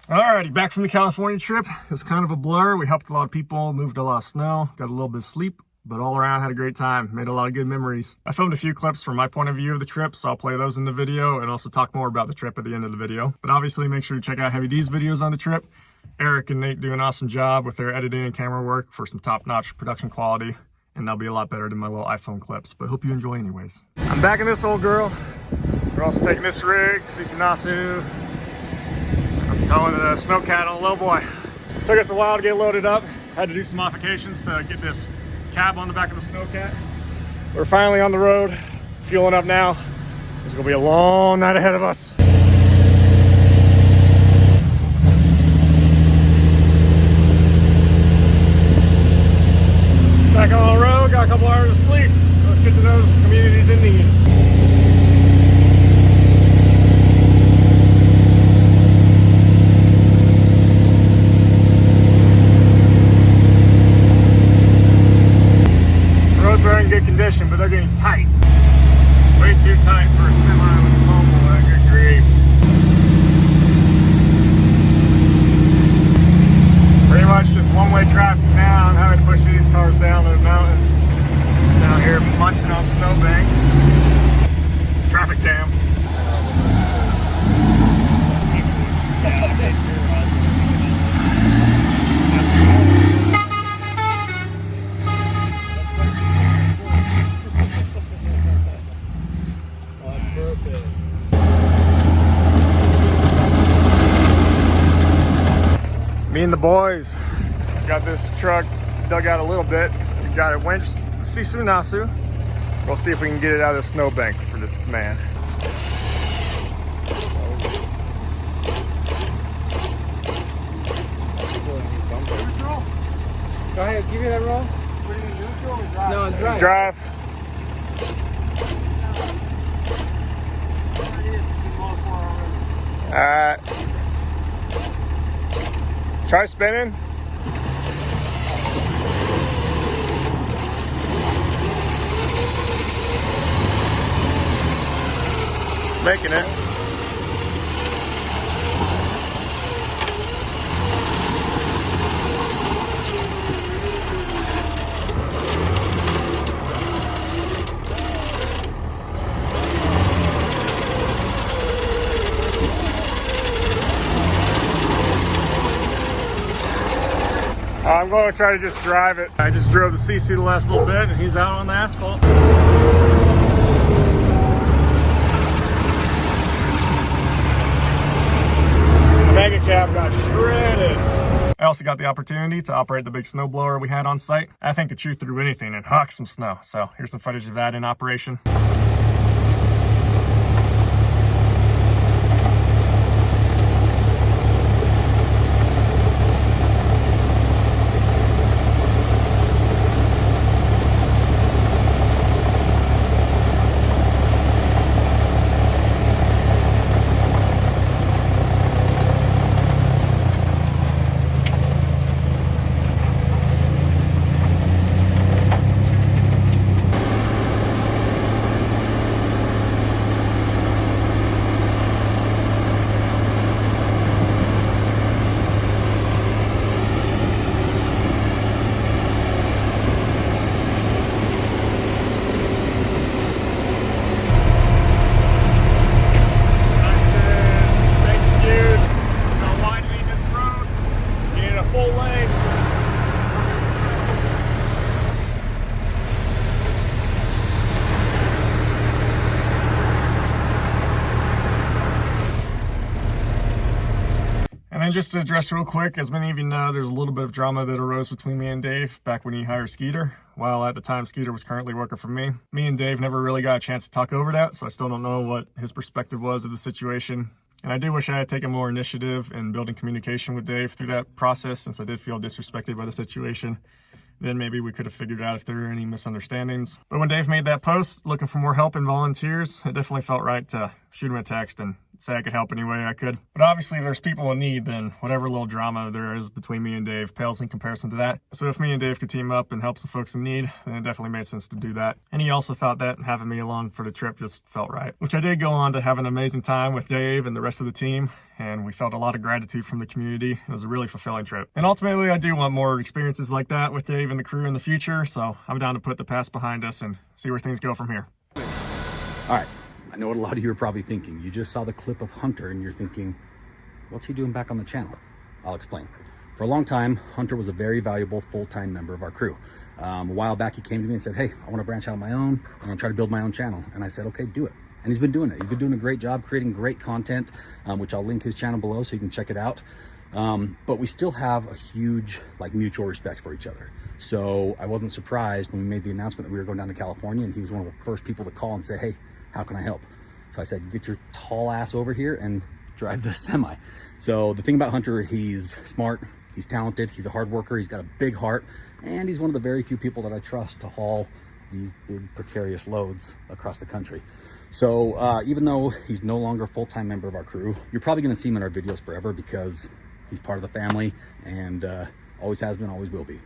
Alrighty, back from the California trip. It was kind of a blur. We helped a lot of people, moved a lot of snow, got a little bit of sleep, but all around had a great time, made a lot of good memories. I filmed a few clips from my point of view of the trip, so I'll play those in the video and also talk more about the trip at the end of the video. But obviously make sure to check out Heavy D's videos on the trip. Eric and Nate do an awesome job with their editing and camera work for some top-notch production quality, and they'll be a lot better than my little iPhone clips, but hope you enjoy anyways. I'm back in this old girl. We're also taking this rig, Nasu. I'm towing the snowcat on a low boy. Took us a while to get loaded up. Had to do some modifications to get this cab on the back of the snowcat. We're finally on the road, fueling up now. There's gonna be a long night ahead of us. Back on the road, got a couple hours of sleep. Let's get to those communities in need. Are in good condition, but they're getting tight. Way too tight for a semi with a mobile. That good grief. Pretty much just one-way traffic now. I'm having to push these cars down the mountain. Just down here munching on snowbanks. Traffic jam. Me and the boys got this truck dug out a little bit. We got it winched to Nasu. We'll see if we can get it out of the snowbank for this man. Neutral? Go ahead, give me that roll. Put it in neutral or drive? No, drive. Drive. Alright. Try spinning. It's making it. I'm going to try to just drive it. I just drove the CC the last little bit and he's out on the asphalt. The mega cab got shredded. I also got the opportunity to operate the big snowblower we had on site. I think it chewed through anything and hucked some snow. So here's some footage of that in operation. And just to address real quick, as many of you know, there's a little bit of drama that arose between me and Dave back when he hired Skeeter. While at the time Skeeter was currently working for me. Me and Dave never really got a chance to talk over that, so I still don't know what his perspective was of the situation. And I do wish I had taken more initiative in building communication with Dave through that process, since I did feel disrespected by the situation. Then maybe we could have figured out if there were any misunderstandings. But when Dave made that post looking for more help and volunteers, it definitely felt right to shoot him a text and say I could help any way I could. But obviously if there's people in need, then whatever little drama there is between me and Dave pales in comparison to that. So if me and Dave could team up and help some folks in need, then it definitely made sense to do that. And he also thought that having me along for the trip just felt right, which I did go on to have an amazing time with Dave and the rest of the team. And we felt a lot of gratitude from the community. It was a really fulfilling trip. And ultimately, I do want more experiences like that with Dave and the crew in the future. So I'm down to put the past behind us and see where things go from here. All right, I know what a lot of you are probably thinking. You just saw the clip of Hunter and you're thinking, what's he doing back on the channel? I'll explain. For a long time, Hunter was a very valuable full-time member of our crew. A while back, he came to me and said, hey, I want to branch out on my own. I'm gonna try to build my own channel. And I said, okay, do it. And he's been doing it. He's been doing a great job creating great content, which I'll link his channel below so you can check it out. But we still have a huge mutual respect for each other. So I wasn't surprised when we made the announcement that we were going down to California, and he was one of the first people to call and say, hey, how can I help? So I said, get your tall ass over here and drive the semi. So the thing about Hunter, he's smart, he's talented, he's a hard worker, he's got a big heart, and he's one of the very few people that I trust to haul these big precarious loads across the country. So even though he's no longer a full-time member of our crew, you're probably going to see him in our videos forever because he's part of the family and always has been, always will be.